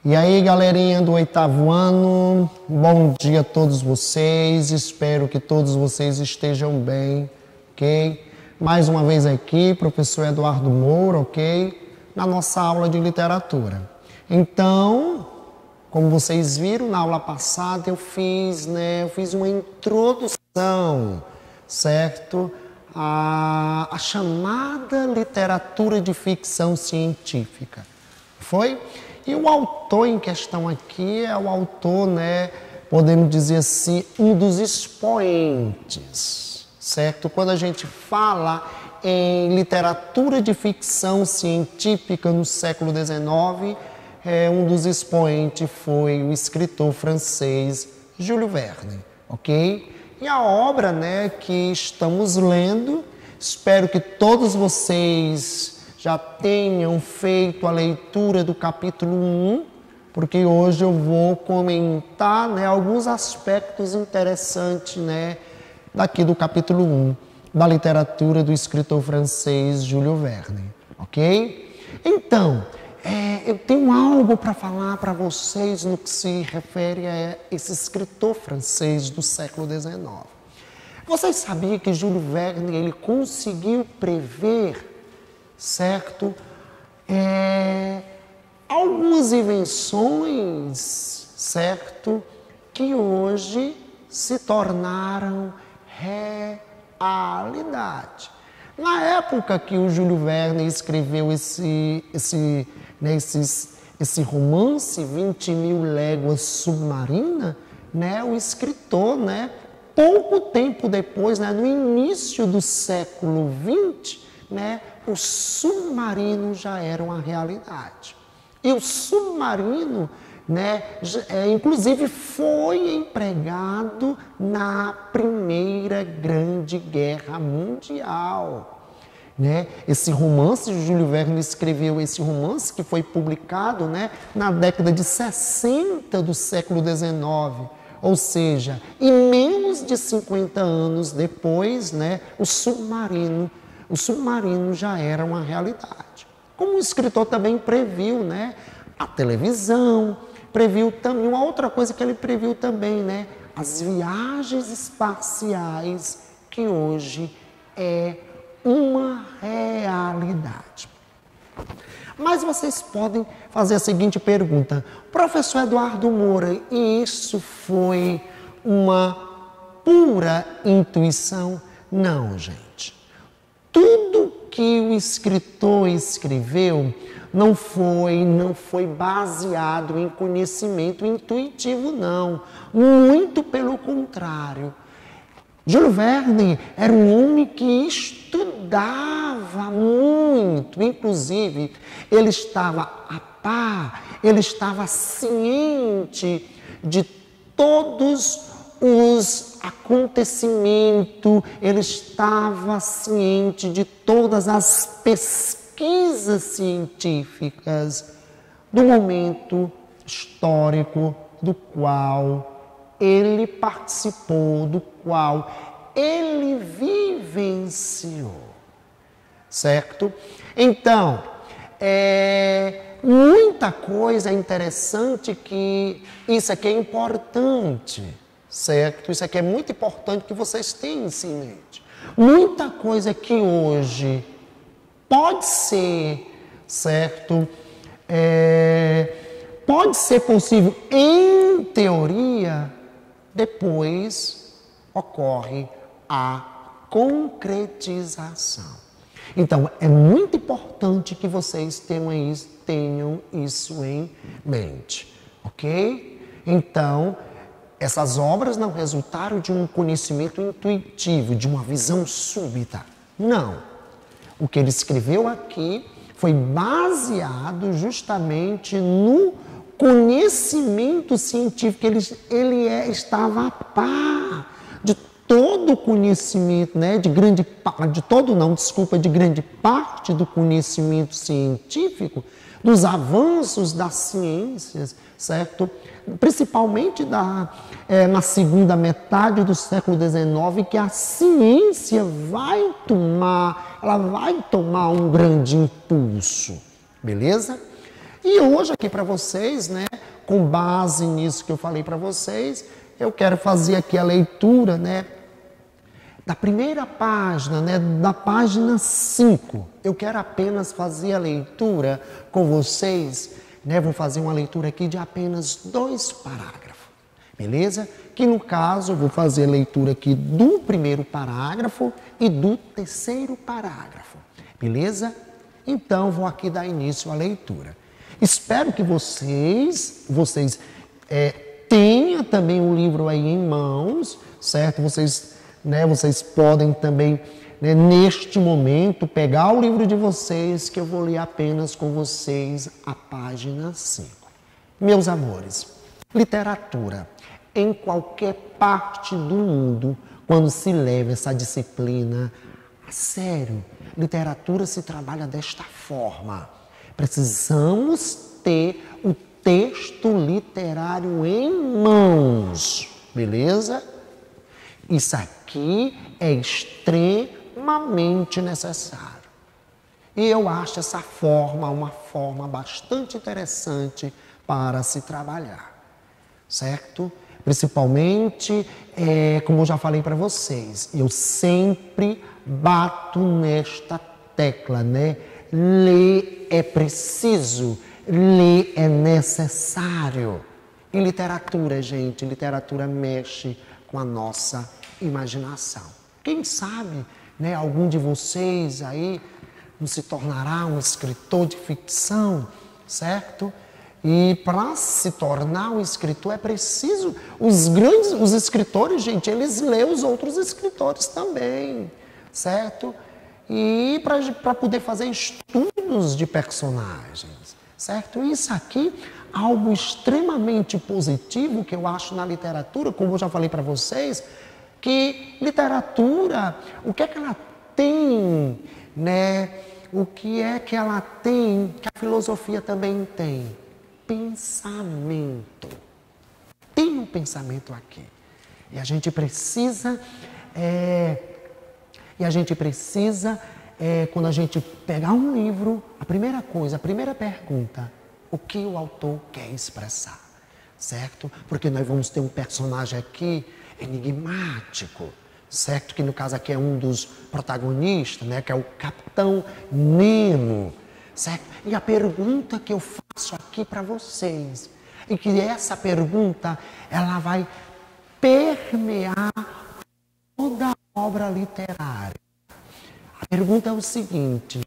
E aí, galerinha do 8º ano, bom dia a todos vocês, espero que todos vocês estejam bem, ok? Mais uma vez aqui, professor Eduardo Moura, ok? Na nossa aula de literatura. Então, como vocês viram, na aula passada eu fiz uma introdução, certo? A chamada literatura de ficção científica, foi? E o autor em questão aqui é o autor, podemos dizer assim, um dos expoentes, certo? Quando a gente fala em literatura de ficção científica no século XIX, um dos expoentes foi o escritor francês Júlio Verne, ok? E a obra, que estamos lendo, espero que todos vocês já tenham feito a leitura do capítulo 1, porque hoje eu vou comentar alguns aspectos interessantes daqui do capítulo 1 da literatura do escritor francês Júlio Verne, ok? Então, eu tenho algo para falar para vocês no que se refere a esse escritor francês do século XIX. Vocês sabiam que Júlio Verne ele conseguiu prever, certo? Algumas invenções, certo? Que hoje se tornaram realidade. Na época que o Júlio Verne escreveu esse romance, 20.000 Léguas Submarinas, o escritor, pouco tempo depois, no início do século XX, o submarino já era uma realidade. E o submarino, inclusive foi empregado na Primeira Grande Guerra Mundial. Esse romance, Júlio Verne escreveu esse romance que foi publicado na década de 60 do século XIX. Ou seja, em menos de 50 anos depois, o submarino já era uma realidade. Como o escritor também previu, a televisão, previu também, uma outra coisa que ele previu também, as viagens espaciais, que hoje é uma realidade. Mas vocês podem fazer a seguinte pergunta: professor Eduardo Moura, isso foi uma pura intuição? Não, gente. Tudo que o escritor escreveu não foi baseado em conhecimento intuitivo, não. Muito pelo contrário. Júlio Verne era um homem que estudava muito, inclusive ele estava a par, ele estava ciente de todos os acontecimentos, ele estava ciente de todas as pesquisas científicas do momento histórico do qual ele participou, do qual ele vivenciou, certo? Então, muita coisa interessante que isso aqui é importante, certo? Isso aqui é muito importante que vocês tenham isso em mente. Muita coisa que hoje pode ser, certo? Pode ser possível em teoria, depois ocorre a concretização. Então, é muito importante que vocês tenham isso em mente, ok? Então, essas obras não resultaram de um conhecimento intuitivo, de uma visão súbita. Não. O que ele escreveu aqui foi baseado justamente no conhecimento científico. Ele estava a par de todo o conhecimento, de grande parte do conhecimento científico, dos avanços das ciências, certo? Principalmente na segunda metade do século XIX, que a ciência vai tomar um grande impulso, beleza? E hoje aqui para vocês, né, com base nisso que eu falei para vocês, eu quero fazer aqui a leitura, né, da primeira página, né, da página 5. Eu quero apenas fazer a leitura com vocês, né, vou fazer uma leitura aqui de apenas 2 parágrafos, beleza? Que no caso eu vou fazer a leitura aqui do primeiro parágrafo e do terceiro parágrafo, beleza? Então vou aqui dar início à leitura. Espero que vocês tenham também o livro aí em mãos, certo? Vocês podem também, né, neste momento, pegar o livro de vocês, que eu vou ler apenas com vocês a página 5. Meus amores, literatura, em qualquer parte do mundo, quando se leva essa disciplina a sério, literatura se trabalha desta forma. Precisamos ter o texto literário em mãos, beleza? Isso aqui é extremamente necessário. E eu acho essa forma uma forma bastante interessante para se trabalhar, certo? Principalmente, como eu já falei para vocês, eu sempre bato nesta tecla, né? Ler é preciso, ler é necessário. E literatura, gente, literatura mexe com a nossa imaginação. Quem sabe, né, algum de vocês aí não se tornará um escritor de ficção, certo? E para se tornar um escritor é preciso, os escritores, gente, eles lêem os outros escritores também, certo? E para poder fazer estudos de personagens, certo? Isso aqui, algo extremamente positivo que eu acho na literatura, como eu já falei para vocês, que literatura, o que é que ela tem, né? O que é que ela tem, que a filosofia também tem? Pensamento. Tem um pensamento aqui. E a gente precisa, quando a gente pegar um livro, a primeira coisa, a primeira pergunta, o que o autor quer expressar, certo? Porque nós vamos ter um personagem aqui enigmático, certo? Que no caso aqui é um dos protagonistas, né? Que é o Capitão Nemo, certo? E a pergunta que eu faço aqui para vocês, e que essa pergunta, ela vai permear toda a obra literária. A pergunta é o seguinte: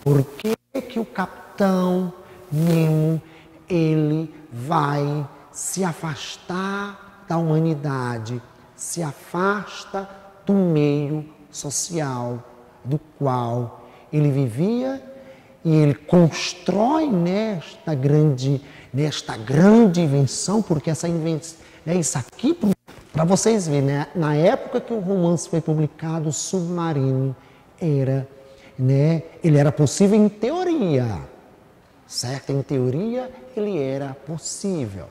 por que o Capitão Nemo, ele vai se afastar da humanidade, se afasta do meio social do qual ele vivia, e ele constrói nesta grande invenção, porque essa invenção, isso aqui, para vocês verem, né, na época que o romance foi publicado, o submarino ele era possível em teoria, certo? Em teoria ele era possível,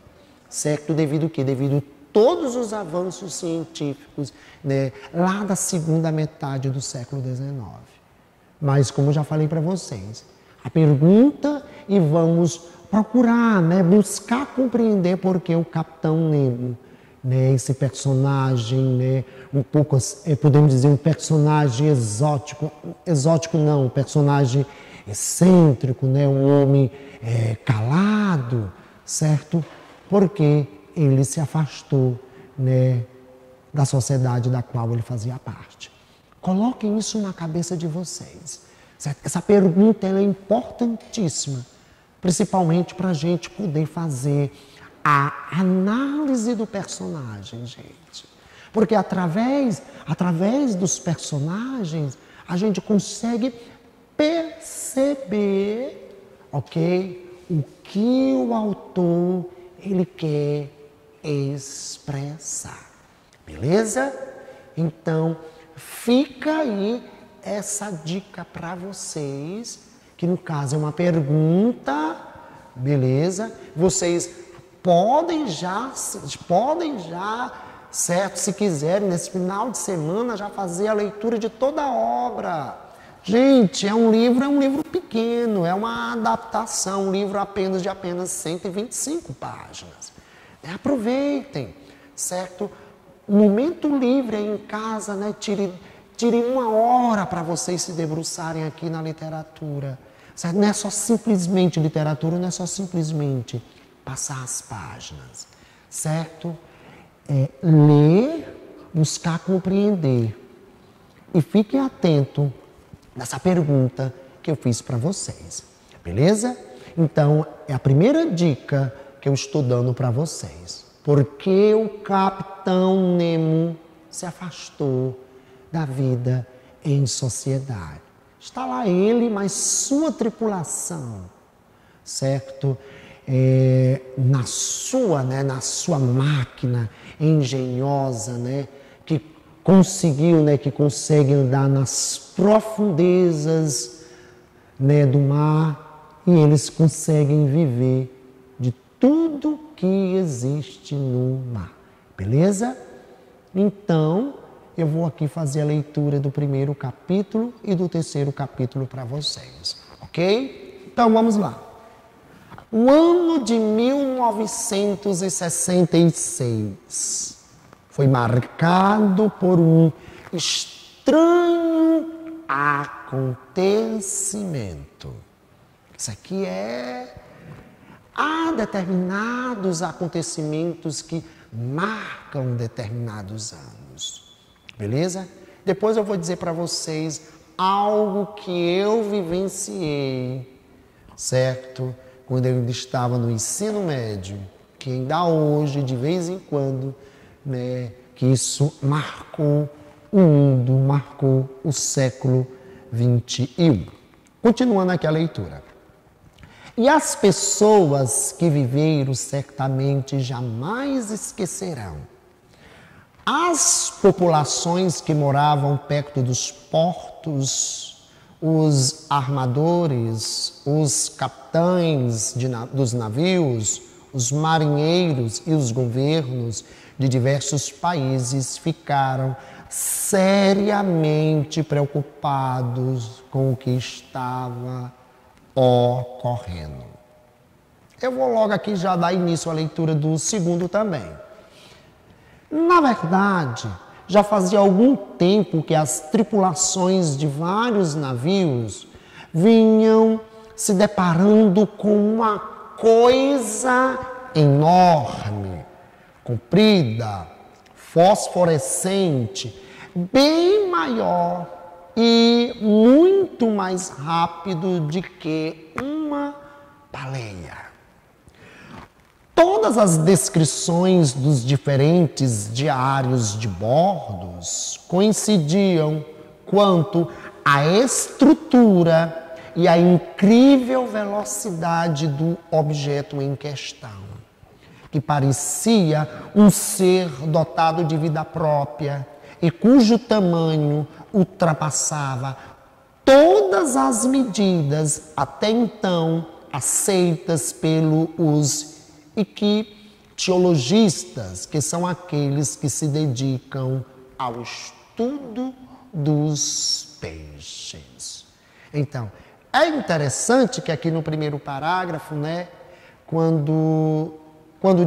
certo? Devido a quê? Devido a todos os avanços científicos, né, lá da segunda metade do século XIX. Mas, como eu já falei para vocês, a pergunta, e vamos procurar, né, buscar compreender por que o Capitão Nemo, né, esse personagem, né, um pouco, podemos dizer, um personagem exótico não, um personagem excêntrico, né, um homem calado, certo? Porque ele se afastou, né, da sociedade da qual ele fazia parte. Coloquem isso na cabeça de vocês, certo? Essa pergunta ela é importantíssima, principalmente para a gente poder fazer a análise do personagem, gente. Porque através dos personagens, a gente consegue perceber, ok, o que o autor ele quer expressar. Beleza? Então, fica aí essa dica para vocês, que no caso é uma pergunta, beleza? Vocês podem já, certo? Se quiserem, nesse final de semana, já fazer a leitura de toda a obra, Gente, é um livro pequeno, é uma adaptação, um livro de apenas 125 páginas. Aproveitem, certo? Momento livre aí em casa, né? Tire uma hora para vocês se debruçarem aqui na literatura. Certo? Não é só simplesmente literatura, não é só simplesmente passar as páginas, certo? Ler, buscar compreender. E fiquem atentos nessa pergunta que eu fiz para vocês, beleza? Então, é a primeira dica que eu estou dando para vocês. Por que o Capitão Nemo se afastou da vida em sociedade? Está lá ele, mas sua tripulação, certo? Na sua máquina engenhosa, né? Que conseguiu, né? Que consegue andar nas profundezas, né? Do mar, e eles conseguem viver de tudo que existe no mar, beleza? Então, eu vou aqui fazer a leitura do primeiro capítulo e do terceiro capítulo para vocês, ok? Então, vamos lá. O ano de 1966 foi marcado por um estranho acontecimento. Isso aqui há determinados acontecimentos que marcam determinados anos. Beleza? Depois eu vou dizer para vocês algo que eu vivenciei, certo? Quando eu ainda estava no ensino médio, que ainda hoje, de vez em quando, né, que isso marcou o mundo, marcou o século XXI. Continuando aqui a leitura. E as pessoas que viveram certamente jamais esquecerão. As populações que moravam perto dos portos, os armadores, os capitães dos navios, os marinheiros e os governos de diversos países ficaram seriamente preocupados com o que estava ocorrendo. Eu vou logo aqui já dar início à leitura do segundo também. Na verdade, já fazia algum tempo que as tripulações de vários navios vinham se deparando com uma coisa enorme, comprida, fosforescente, bem maior e muito mais rápido do que uma baleia. Todas as descrições dos diferentes diários de bordos coincidiam quanto à estrutura e à incrível velocidade do objeto em questão, que parecia um ser dotado de vida própria e cujo tamanho ultrapassava todas as medidas até então aceitas pelos ictiologistas, que são aqueles que se dedicam ao estudo dos peixes. Então, é interessante que aqui no primeiro parágrafo, né, quando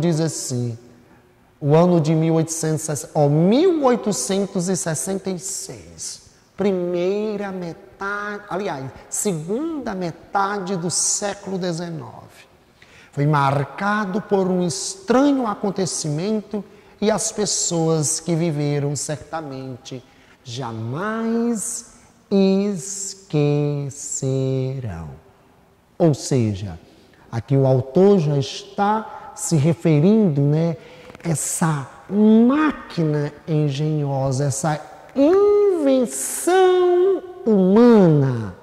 diz assim, o ano de 1866, primeira metade, aliás, segunda metade do século XIX, foi marcado por um estranho acontecimento e as pessoas que viveram certamente jamais esquecerão. Ou seja, aqui o autor já está se referindo, né, essa máquina engenhosa, essa invenção humana,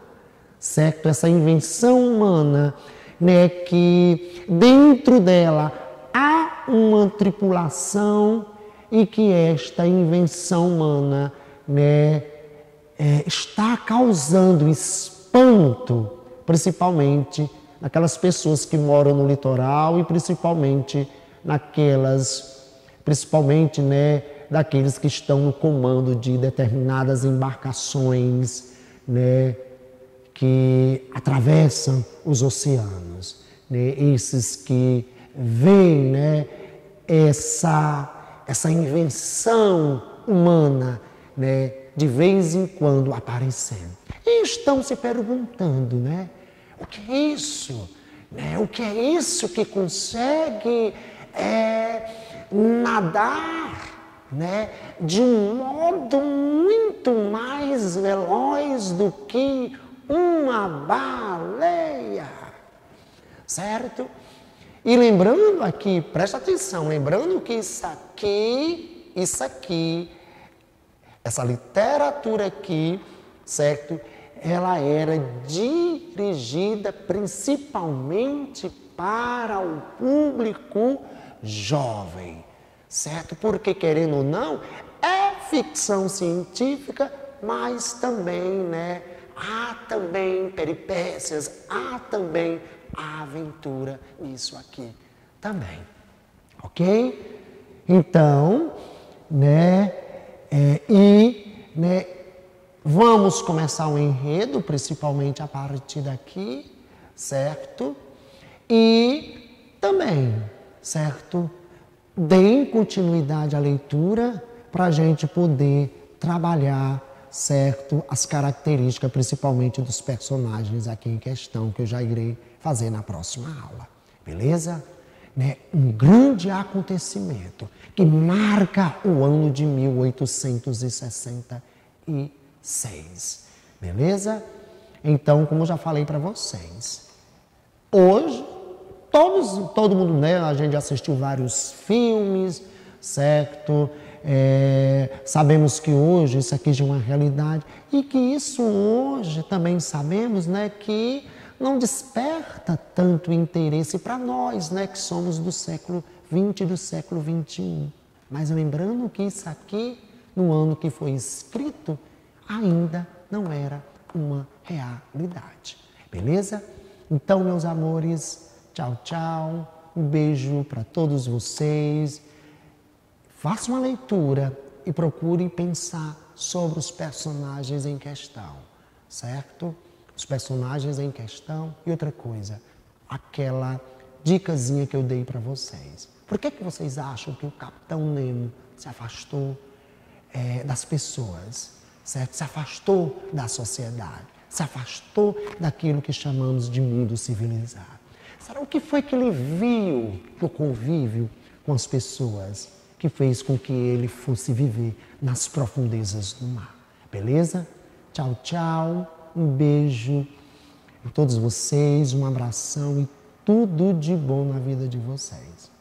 certo? Essa invenção humana, né, que dentro dela há uma tripulação e que esta invenção humana, né, está causando espanto, principalmente naquelas pessoas que moram no litoral e principalmente né, daqueles que estão no comando de determinadas embarcações né, que atravessam os oceanos, né, esses que veem, né, essa invenção humana, né, de vez em quando aparecendo. E estão se perguntando, né, o que é isso? Né, o que é isso que consegue nadar, né, de um modo muito mais veloz do que uma baleia, certo? E lembrando aqui, presta atenção, lembrando que essa literatura aqui, certo? Ela era dirigida principalmente para o público jovem, certo? Porque, querendo ou não, é ficção científica, mas também, né, há também peripécias, há também a aventura nisso aqui também, ok? Então, né, vamos começar o enredo, principalmente a partir daqui, certo? E também, certo? Deem continuidade à leitura para a gente poder trabalhar, certo? As características, principalmente dos personagens aqui em questão, que eu já irei fazer na próxima aula, beleza? Né? Um grande acontecimento que marca o ano de 1866, beleza? Então, como eu já falei para vocês, hoje, todo mundo, né? A gente assistiu vários filmes, certo? Sabemos que hoje isso aqui já é uma realidade e que isso hoje também sabemos, né? Que não desperta tanto interesse para nós, né? Que somos do século XX e do século XXI. Mas lembrando que isso aqui, no ano que foi escrito, ainda não era uma realidade. Beleza? Então, meus amores, tchau, tchau. Um beijo para todos vocês. Faça uma leitura e procure pensar sobre os personagens em questão, certo? Os personagens em questão. E outra coisa, aquela dicasinha que eu dei para vocês. Por que vocês acham que o Capitão Nemo se afastou das pessoas, certo? Se afastou da sociedade, se afastou daquilo que chamamos de mundo civilizado? Será o que foi que ele viu no convívio com as pessoas que fez com que ele fosse viver nas profundezas do mar? Beleza? Tchau, tchau. Um beijo em todos vocês, um abração e tudo de bom na vida de vocês.